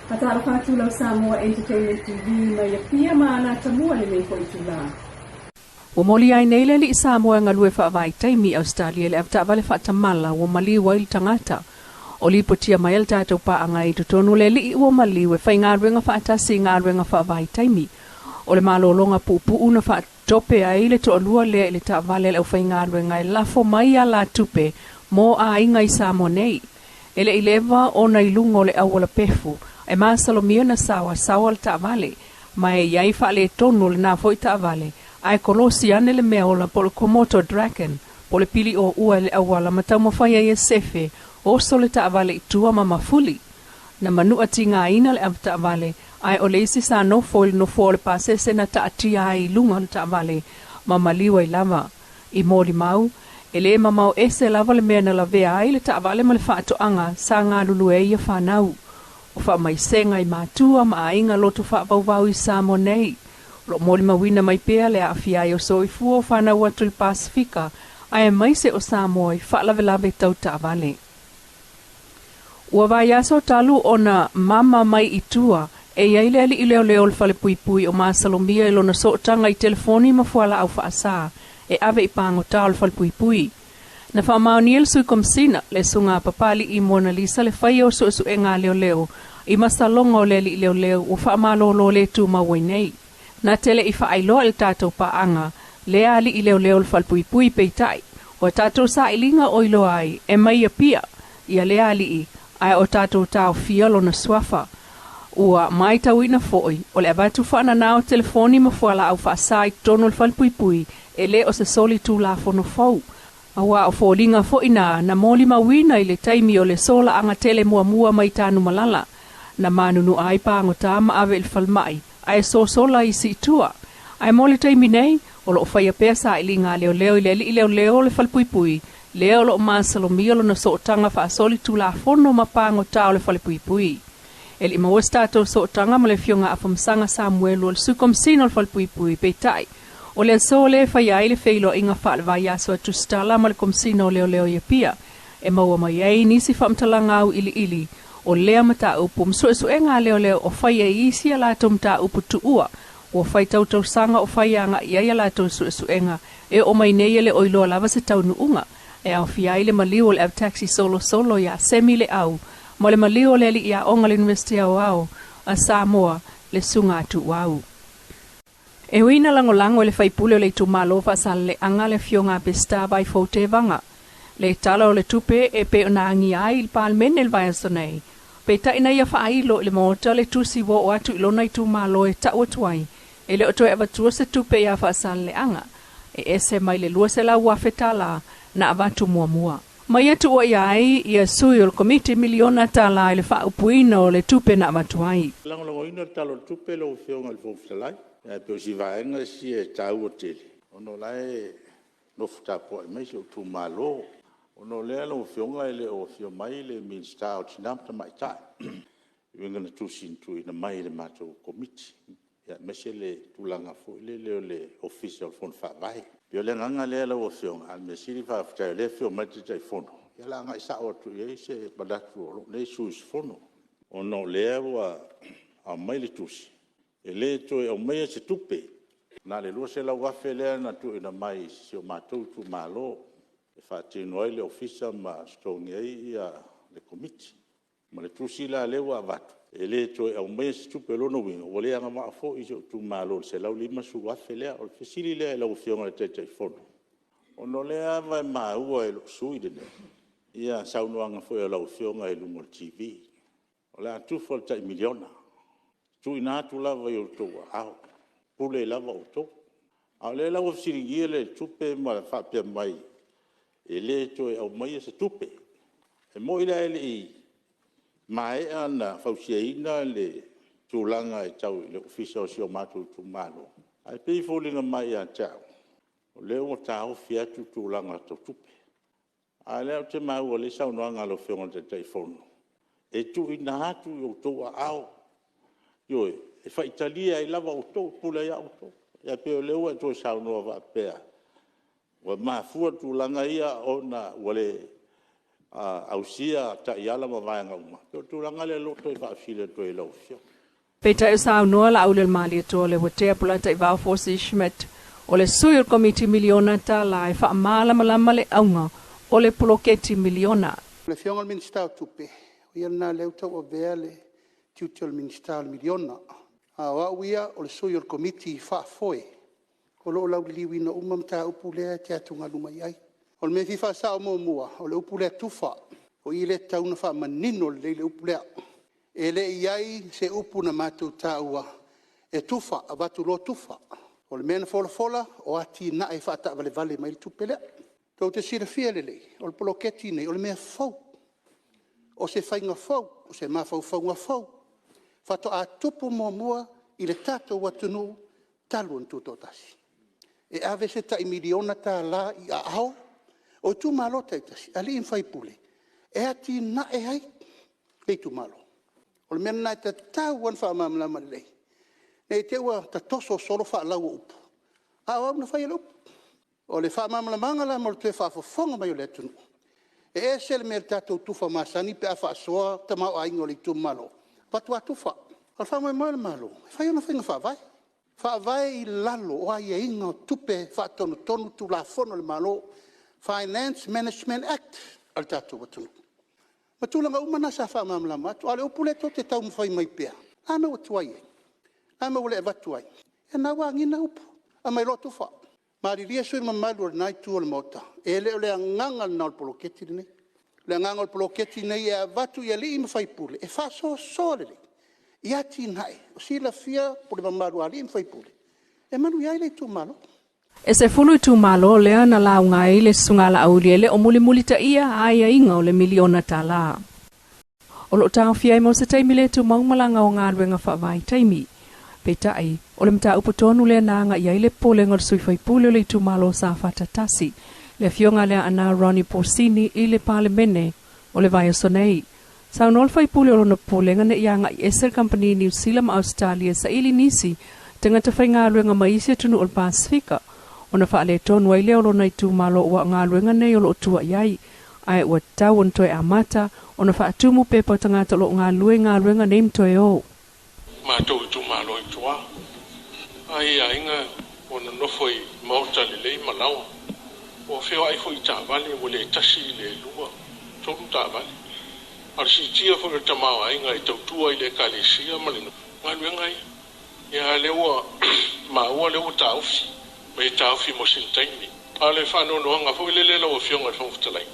Atara whātula Samoa Entertainment TV mai a pia maana tamua le mei ko itula. Wa moli ai nei le Samoa ngalue whaavai taimi Australia le avta vale whaatamala wa mali wail tangata. O li potia mai el tātou paanga i tutonu le li wa mali we whaingaruenga whaatasi ngaruenga whaavai taimi. O le malolonga pupu una whaatope ai le toalua le le ta vale le whaingaruenga e lafo mai a la tupe mo a inga i Samoa nei. Ele ileva o na ilungo le awala pefu. E masalomia na sawa le ta vale. Mai iai whaale tonu le na foi ta vale. Ai kolosi ane le mea ola po le Komodo Dragon. Po le pili o ua le awala matau mawhai e sefe. O sole ta vale i tua mamafuli. Na manu ati ngā ina le avta vale. Ai o le isi sa no foil no fo le pasese na ta atia ai lunga le ta vale. Mamaliwa i lava. I moli mau. Ele mamau ese lava le mea na la vea ai le ta vale ma le whaato anga. Sa ngā lulu e ia whanau. O wha mai senga i mātua ma ainga loto wha vau i Samoa nei. Lo moli mawina mai pea le awhiai o soifua o whanau atu i Pasifika. Ai mai se o Samoa i whaalawelawe tau ta vale. Ua vai aso talu o na mama mai i tua. E iaile ali i leo leo le whale pui pui o Masalomia i lona sootanga i telefoni ma fuala au whaasa. E ave i pango tau le whale pui pui. Na whamaoniel sui komsina le sunga papali i Mona Lisa le whai o su e ngā leo leo. I masalonga o le li leo leo o whaamalo le tu mawai nei. Na tele i whaailoa le tātou paanga. Le ali i leo leo le whale pui pui peitai. O tātou sa ilinga o ilo ai. E mai a pia. Ia le ali i. Ai o tātou tau fialo na swafa. Ua mai tau ina foi. O le abatu whaana nao telefoni ma fuala au whaasai tono le whale pui pui. E le o se soli tu la fono fau. Awa o fōlinga fo ina na moli mawina i le taimi o le sola anga tele mua mai tānu malala. Na manunu ai pāngo tā ma ave il falmai. Ai so sola i si tua. Ai moli taimi nei, o lo whaia pēsa i li ngā leo leo i le li leo leo le falpuipui. Leo lo Masalomia lo na sootanga wha soli tu la fono ma pāngo tā o le falpuipui. E li mawas tātou sootanga ma le fionga afamsanga Samuel o le sukomsino le falpuipui peitai. O le so le whai ai le whailo inga whaale vai aso atu stala ma le komsino leo leo ia pia. E maua mai ei nisi whamtalanga au ili. O lea mata upu msu e ngā leo leo o whai e isi a lato mta upu tuua. O whai tautau sanga o whai anga ia lato su enga. E o mai nei le oiloa lava se tau nuunga. E au fiai le maliu le taxi solo ia semi le au. Ma le maliu le li ia onga le university au a Samoa le sunga atu wau. E wina langolango le whaipule o le tumalo fasal le anga le fionga pesta vai fote vanga. Le tala o le tupe e pe ona angi ai il palmene il vai sonei. Pe ta ina ia whailo le mota le tusi wo o atu ilona i tumalo e ta uatuai. E le oto e avatua se tupe ia fasal le anga. E ese mai le lua se la uafetala na avatu mua. Mai atu o iai ia sui o le komite miliona tala le whaupuina o le tupe na avatuai. Lango ina talo tupe lo fionga le fofutalai. Pe o si vaenga si e tau o tele. Ono lai no futapo e mai si o tu malo. Ono lea lo fionga ele o fio mai le minsta o tinamta mai tai. Iwenga na tusin tu ina mai le mato komiti. Ya mese le tulanga fo le official fon fa vai. Pio le nganga lea lo fionga al mesiri fa futai le fio mai tai fono. Ya la ngai sa o tu ye se badatu o le sus fono. Ono lea wa a mai le tusi. E le to e o mea se tupe. Na le lua se la wafe lea na tu ina mai si o mātou tu malo. E whaatino ai le ofisa ma stongi ai ia le komiti. Ma le tusi la lewa avatu. E le to e o mea se tupe lono winga. O lea nga maa fo isi o tu malo. Se lau lima su wafe lea. O le fesili lea e lau fionga le teitai fono. O no lea vai maa ua e lo sui dene. Ia saunuanga fo e lau fionga e lungo TV. O lea tufo le tai miliona. Tu ina tu lava yo to au pule lava o to au le lava siringie le tupe ma fa pe mai e le to e au mai se tupe e mo ila ele i mai ana fausiina le tulanga e tau le official si o matu tu malo ai pe folinga mai a tau o le o tau fia tu tulanga to tupe a le te mai o le sau no anga lo fionga te telefono e tu ina tu yo to au yo e fa Italia i lava o to pula ya o to ya pe o leo to sa no va pe wa ma fu tu langa ia ona wale au sia ta iala ma vai ngau ma tu langa le lo toi fa file toi lo fio Peta sa no la ulel mali to le wote pulata iva force schmet o le suyo committee miliona ta la fa mala mala le aunga o le poloketi miliona le fionga minister tupe ia na le uta o vele tutel minister miliona wa wia o le suyo committee fa foi o lo la liwi na umam ta upule te tunga luma ai o me fifa sa mo mua o le upule tufa o ile tauna fa manino le upule ele iai se upuna matu taua e tufa avatu lo tufa o le mena fola o ati na e fata vale mai tupele to te sira fielele o le poloketi nei o le mea fau o se fainga fau o se mafau fau fato a tupu mua i le tato watunu talu ntuto tasi e ave se ta miliona ta la i a au o tu malo tasi ali in fai pule e ati na e hai e tu malo o le mena te tauan wha mamlama lei. Nei te ua ta toso solo wha lau upu. A o na whai upu. O le wha mamlamanga la mo le tue wha fonga mai o le tunu. E se le mea tatou tufa masani pe a wha soa ta mau aingo le tu malo. Patu a tufa. O le wha mai mai le malo. Whai ona whainga wha vai. Wha vai i lalo o ai e inga o tupe wha tonu tu la fono le malo. Finance Management Act. Al tatou watunu. Matulanga umana sa fa mamlama to ale upule to te tau mfai mai pea ana watuai ama wale watuai e na wangi na upu ama lotu fa mari ria sui mamalu nai tu o mota ele ole nganga na poloketi ne le nganga poloketi ne e watu ye li mfai pule e fa so le ia ti nai o si la fia por mamalu ali mfai pule e manu ia le tu malo E se fulu tu malo lea na lau ngai le sungala auliele o muli ta ia aia inga o le miliona ta la. O lo tau fia mo se taimi le tu maungmalanga o ngā ruenga whawai taimi. Peta ai, o le mta uputonu le nanga ia ile pole ngor sui fai pule le tu malo sa fatatasi. Le fionga lea ana Ronnie Porcini i le pale mene o le vai sonei. Sa nol fai pule o na pole ngane ia ngai Esel Company New Zealand Australia sa ili nisi tenga te fai ngā ruenga maisia tunu o le Pasifika. Ona whaale tonu ai leo lona i tū malo ua ngā luenga nei o lo tua iai. Ai ua tau on toi amata, ona wha atumu pepa tangata lo ngā luenga nei mtoe o. Mātou i tū malo i tua. Ai a inga ona nofo i mauta le lei malawa. O whio ai fo i tā vale o le tasi i le lua. Tonu tā vale. Arsi tia fo le tamau a inga i tau tua i le kalesia malino. Ngā luenga i. Ia lewa maua lewa tā ofi. Mai tau fi mo sintaini. Ale whanau no anga fo le o fionga whawutalai.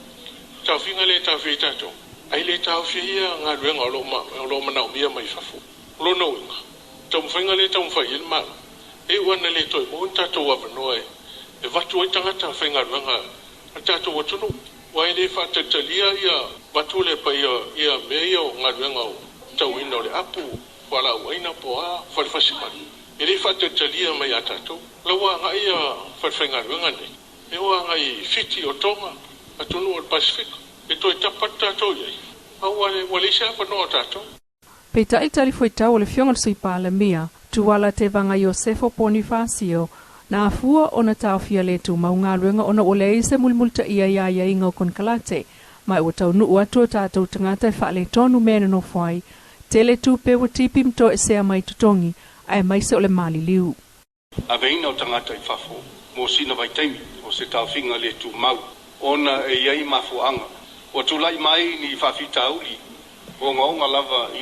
Tau finga le tau fi tato. Ai le tau fi ia ngā ruenga o lo manau mia mai whafu. Lo no inga. Tau mwhainga le tau mwhai il mala. E wana le toi mo tato wawanoa e. E watu ai tangata whainga ruenga. A tato watunu. Wai le whatatalia ia watu le pa ia mea o ngā ruenga o tau ina o le apu. Wala waina po a whalifasiman. E le whatatalia mai a tato. Lawa nga ia whawhainga ruenga nei. E wa nga i fiti o tonga, atunu o Pasifika. E toi tapata tau iai. Awa wale isa whanau tato. Peita i tali foi tau o le fionga sui pāle mia, tuwala te vanga Iosefo Bonifacio, na afua o na tau fia le tu maunga ruenga o na ole ise mulmulta ia inga o konkalate, mai o tau nuu atua tātou tangata e whaale tonu mena no whai, tele tu pe wa tipi mto e sea mai tutongi, ai mai se o le mali liu. A veina o tangata i whafo, mo sina vai taimi, o se tau whinga le tu mau, ona e iei mafuanga, o tulai mai ni whawhita auli, o ngaonga lava i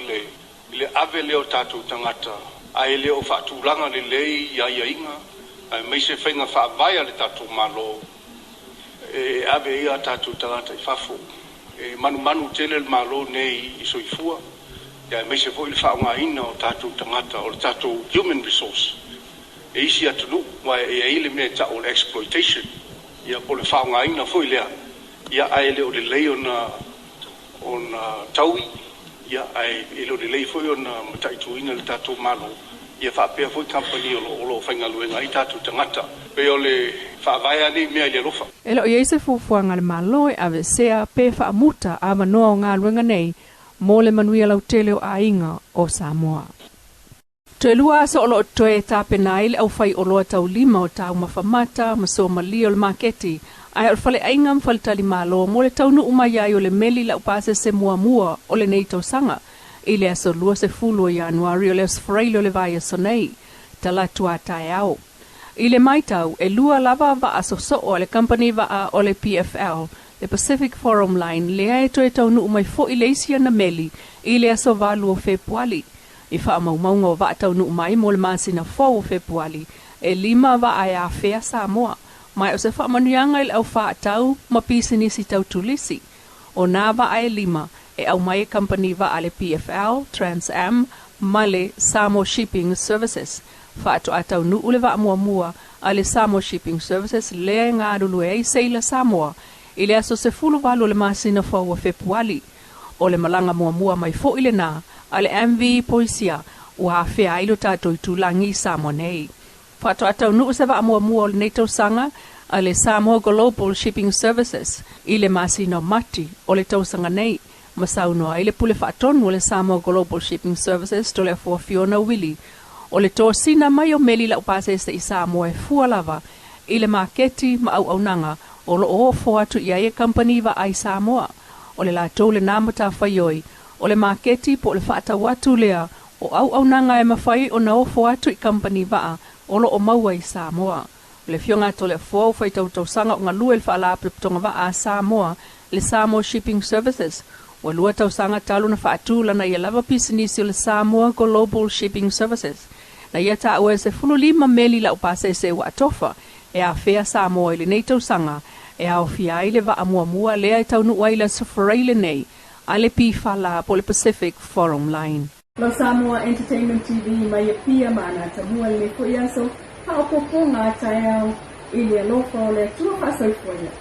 le ave leo tātou tangata, a e leo whaatulanga le lei ia inga, a mai se whinga whaavaya le tātou malo, e ave ia tātou tangata i whafo, e manu tele le malo nei i soifua, e mai se fo i le whaonga ina o tātou tangata, o le tātou human resource, e isi atunu, wa e ile me ta o exploitation, ia po le whaonga ina foi lea, ia ai leo le lei ona taui, ia ai leo le lei foi ona mataituina le tātou malo, ia whaapea foi company o lo whaingaluenga i tātou tangata, pe o le whaavaya ni mea le rofa. Elo i eise fufuanga le malo e ave sea pe whaamuta a manoa o ngā luenga nei, mo le manuia lau tele o a inga o Samoa. Tuelua so olo toe tapenaile au fai oloa tau lima o tau mawhamata, maso mali o le maketi. Ai al fale aingam fale tali malo, mo le taunu umayai o le meli la upase se mua o le nei tausanga. Ile aso lua se fulu o Januari o le asfraile o le vai aso nei, tala tua tae au. Ile maitau, e lua lava va aso so o le company va o le PFL, le Pacific Forum Line, le ae toe taunu umai fo ileisia na meli, ile aso valu o Februari. I wha maunga o wa taunu umai mo le masina fo o Februari, e lima va ai a fea Samoa. Mai o se wha manuanga il au wha tau, ma pisinisi tau tulisi. O nā va ai lima, e au mai company va ale PFL, Trans Am, male Samoa Shipping Services. Wha ato a tau nu ule va mua ale Samoa Shipping Services le ngā rulu e seila Samoa. Ile aso se fulu valu le masina fo o Februari. O le malanga mua mai fo ile nā, ale MV Poisia, ua fea ilo tātou tūlangi Samoa nei. Whato atau nuu se wa mua o le neitau sanga, ale Samoa Global Shipping Services, ile masino mati o le tausanga nei, masau noa ile pule whaatonu o le Samoa Global Shipping Services, to le fua Fiona Vili, o le tō sina mai o meli la upase se i Samoa e fualava, ile maketi ma au nanga, o lo o foatu i aia company va ai Samoa, o le la tō le namata whaioi, o le maketi po le whaata watu lea, o au nanga e mawhai o na o foatu i company va o lo o maua i Samoa. Le fionga to le fua fai tau sanga o ngā lua il whaala piptonga va a Samoa, le Samoa Shipping Services, o lua tau sanga talu na whaatula na ia lava pisinisi o le Samoa Global Shipping Services. Na ia ta ue se fulu lima meli la upase se wa atofa, e a fea Samoa ili nei tau sanga, e a ofia ile va a mua lea i tau nuwa ila safareile nei, ale pi whala po le Pacific Forum Line. Lo Samoa Entertainment TV mai e pia mana tamua le koiaso, ha o poponga tae au ili alofa o le tua whasau foia.